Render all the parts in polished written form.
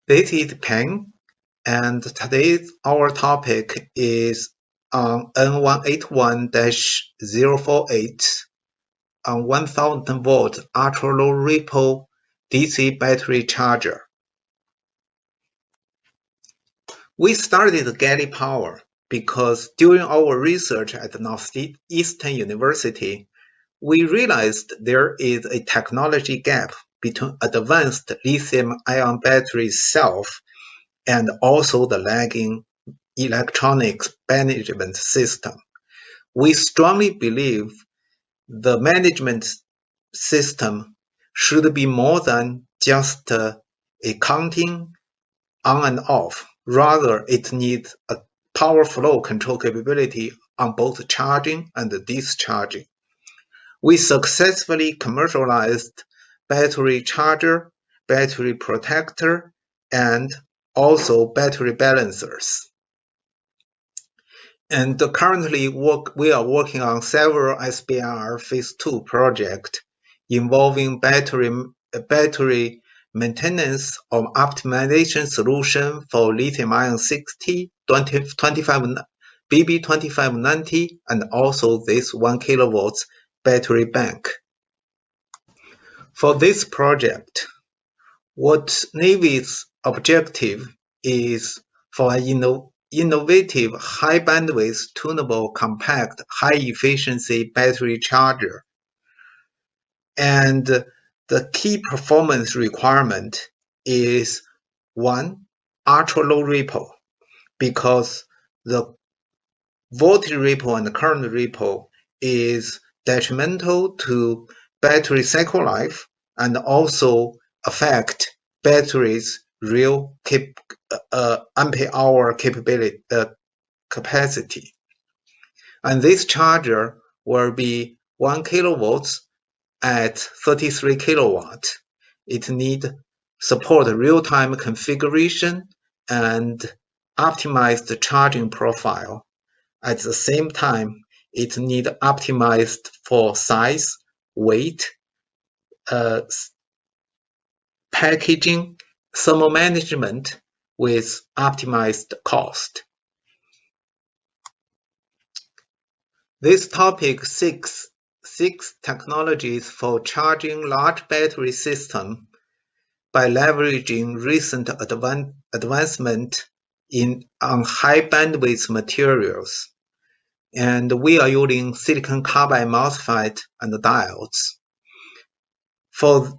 This is Peng, and today our topic is on N181-048 on 1000 volt ultra-low ripple DC battery charger. We started Galley Power because during our research at Northeastern University, we realized there is a technology gap between advanced lithium-ion battery itself and also the lagging electronics management system. We strongly believe the management system should be more than just a counting on and off. Rather, it needs a power flow control capability on both charging and discharging. We successfully commercialized battery charger, battery protector, and also battery balancers. And currently we are working on several SBIR Phase 2 projects involving battery maintenance or optimization solution for lithium-ion 60, 2590, and also this 1 kilovolts battery bank. For this project, what NAVSEA's objective is for an innovative, high bandwidth, tunable, compact, high efficiency battery charger. And the key performance requirement is one, ultra low ripple, because the voltage ripple and the current ripple is detrimental to battery cycle life and also affect battery's real ampere hour capacity. And this charger will be 1 kilovolts at 33 kilowatts. It needs support real-time configuration and optimized charging profile. At the same time, it needs optimized for size, weight, packaging, thermal management with optimized cost. This topic seeks technologies for charging large battery system by leveraging recent advancement on high bandwidth materials. And we are using silicon carbide MOSFET and diodes. For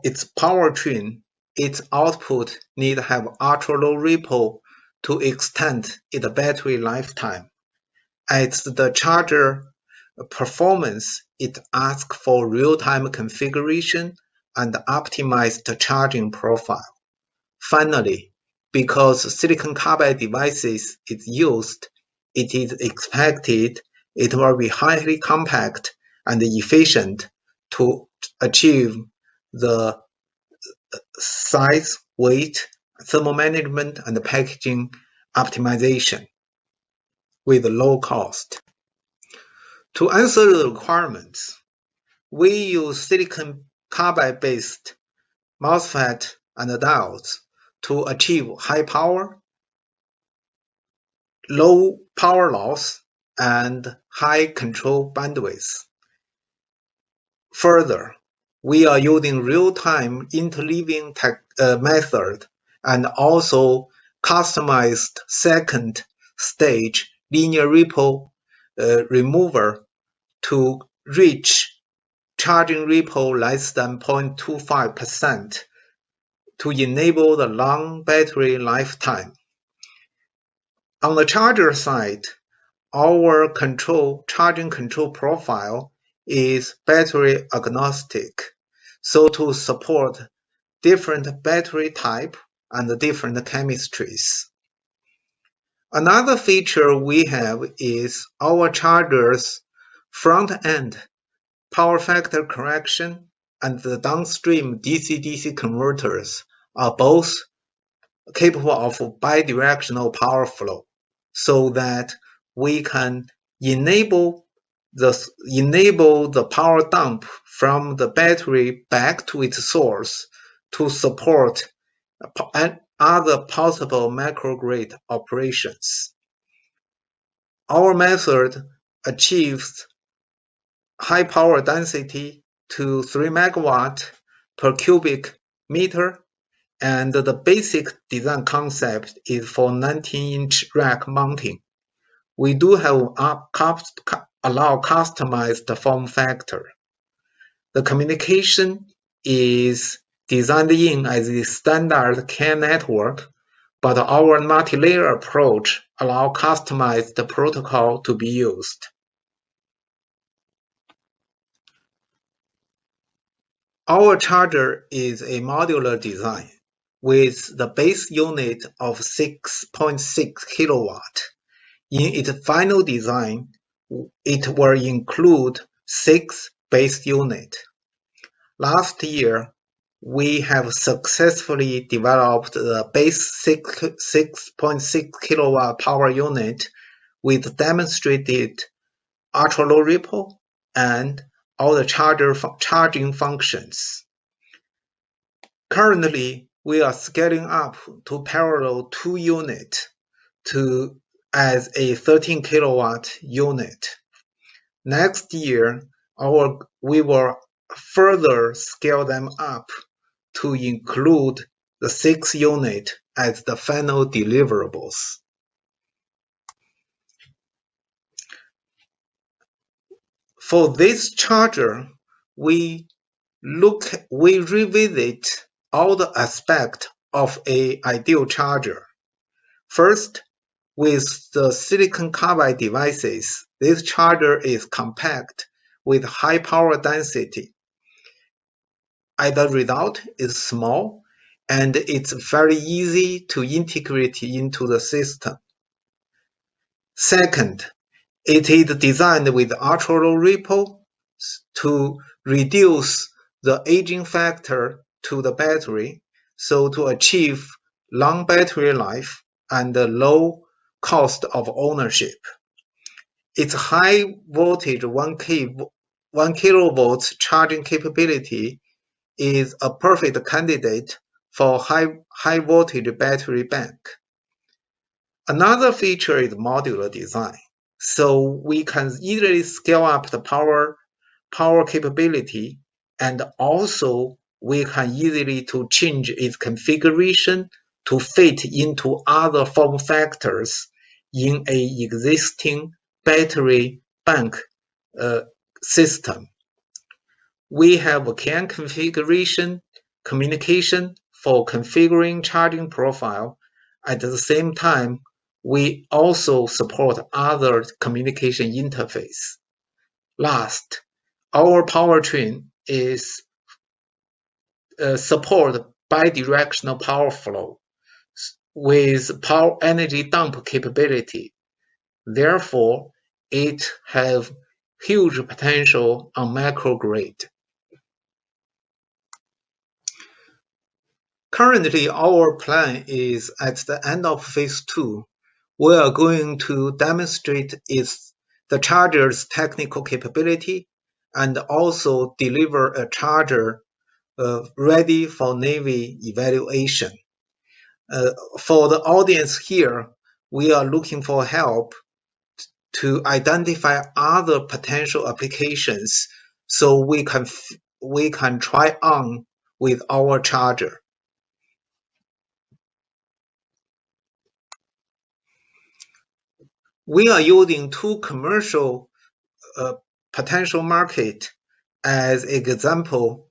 its powertrain, its output need to have ultra-low ripple to extend its battery lifetime. At the charger performance, it asks for real-time configuration and optimized charging profile. Finally, because silicon carbide devices is used, it is expected it will be highly compact and efficient to achieve the size, weight, thermal management, and packaging optimization with low cost. To answer the requirements, we use silicon carbide-based MOSFET and diodes to achieve high power, low power loss, and high control bandwidth. Further, we are using real-time interleaving method and also customized second stage linear ripple remover to reach charging ripple less than 0.25% to enable the long battery lifetime. On the charger side, our charging control profile is battery agnostic, so to support different battery type and different chemistries. Another feature we have is our charger's front-end power factor correction and the downstream DC-DC converters are both capable of bi-directional power flow, so that we can enable the power dump from the battery back to its source to support and other possible microgrid operations. Our method achieves high power density to 3 MW per cubic meter, and the basic design concept is for 19-inch rack mounting. We do have allow customized form factor. The communication is designed in as a standard CAN network, but our multi-layer approach allows customized protocol to be used. Our charger is a modular design with the base unit of 6.6 kilowatt. In its final design, it will include 6 base units. Last year, we have successfully developed the base 6.6 kilowatt power unit with demonstrated ultra-low ripple and all the charging functions. Currently, we are scaling up to parallel 2 units as a 13 kilowatt unit. Next year, we will further scale them up to include the 6 unit as the final deliverables. For this charger, we revisit all the aspects of an ideal charger. First, with the silicon carbide devices, this charger is compact with high power density. As a result, it's small and it's very easy to integrate into the system. Second, it is designed with ultra-low ripple to reduce the aging factor to the battery, so to achieve long battery life and low cost of ownership. Its high voltage 1 kilovolts charging capability is a perfect candidate for high voltage battery bank. Another feature is modular design, so we can easily scale up the power capability, and also we can easily to change its configuration to fit into other form factors in a existing battery bank system. We have a CAN configuration communication for configuring charging profile. At the same time, we also support other communication interface. Last, our powertrain is support bi-directional power flow with power energy dump capability. Therefore, it has huge potential on microgrid. Currently, our plan is at the end of phase 2, we are going to demonstrate the charger's technical capability and also deliver a charger ready for Navy evaluation. For the audience here, we are looking for help to identify other potential applications so we can try on with our charger. We are using 2 commercial potential market as example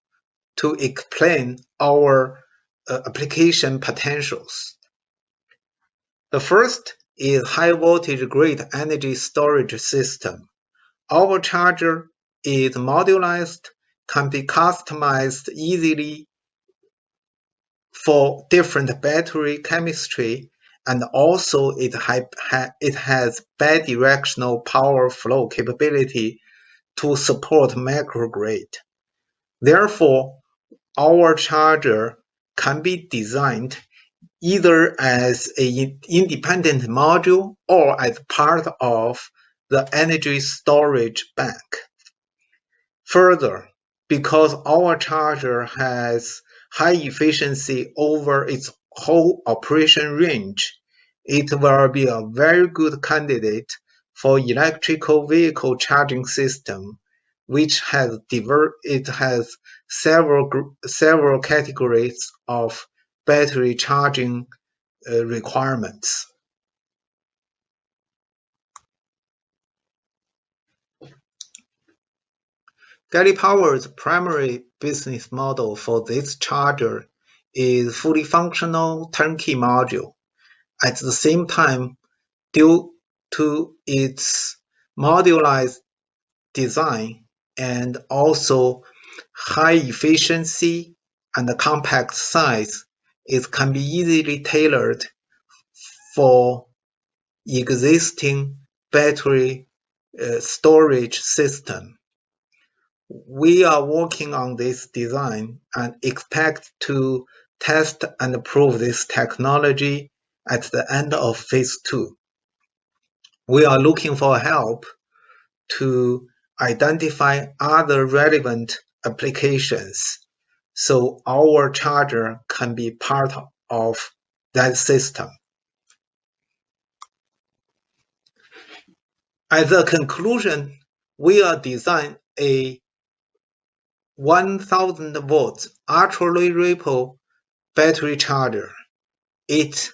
to explain our application potentials. The first is high voltage grid energy storage system. Our charger is modularized, can be customized easily for different battery chemistry, and also it has bi-directional power flow capability to support microgrid. Therefore, our charger can be designed either as an independent module or as part of the energy storage bank. Further, because our charger has high efficiency over its whole operation range, it will be a very good candidate for electrical vehicle charging system, which has several categories of battery charging requirements. Galley Power's primary business model for this charger is fully functional turnkey module. At the same time, due to its modularized design and also high efficiency and compact size, it can be easily tailored for existing battery storage system. We are working on this design and expect to test and prove this technology at the end of phase 2. We are looking for help to identify other relevant applications so our charger can be part of that system. As a conclusion, we are designing a 1000 volts ultra-low ripple battery charger. It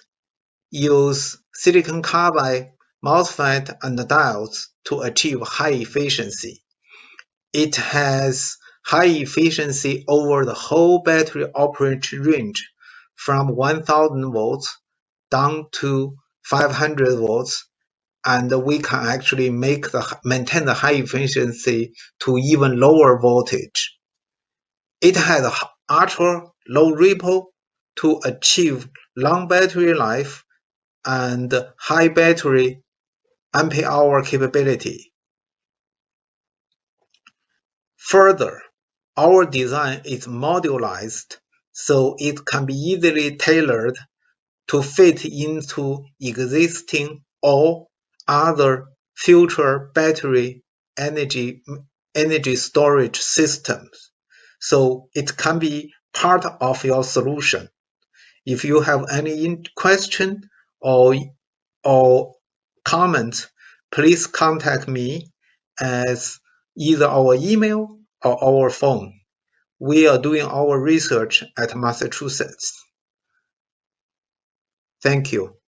uses silicon carbide MOSFET and diodes to achieve high efficiency. It has high efficiency over the whole battery operation range from 1000 volts down to 500 volts, and we can actually maintain the high efficiency to even lower voltage. It has ultra low ripple to achieve long battery life and high battery ampere hour capability. Further, our design is modularized, so it can be easily tailored to fit into existing or other future battery energy storage systems, so it can be part of your solution. If you have any question or comment, please contact me as either our email or our phone. We are doing our research at Massachusetts. Thank you.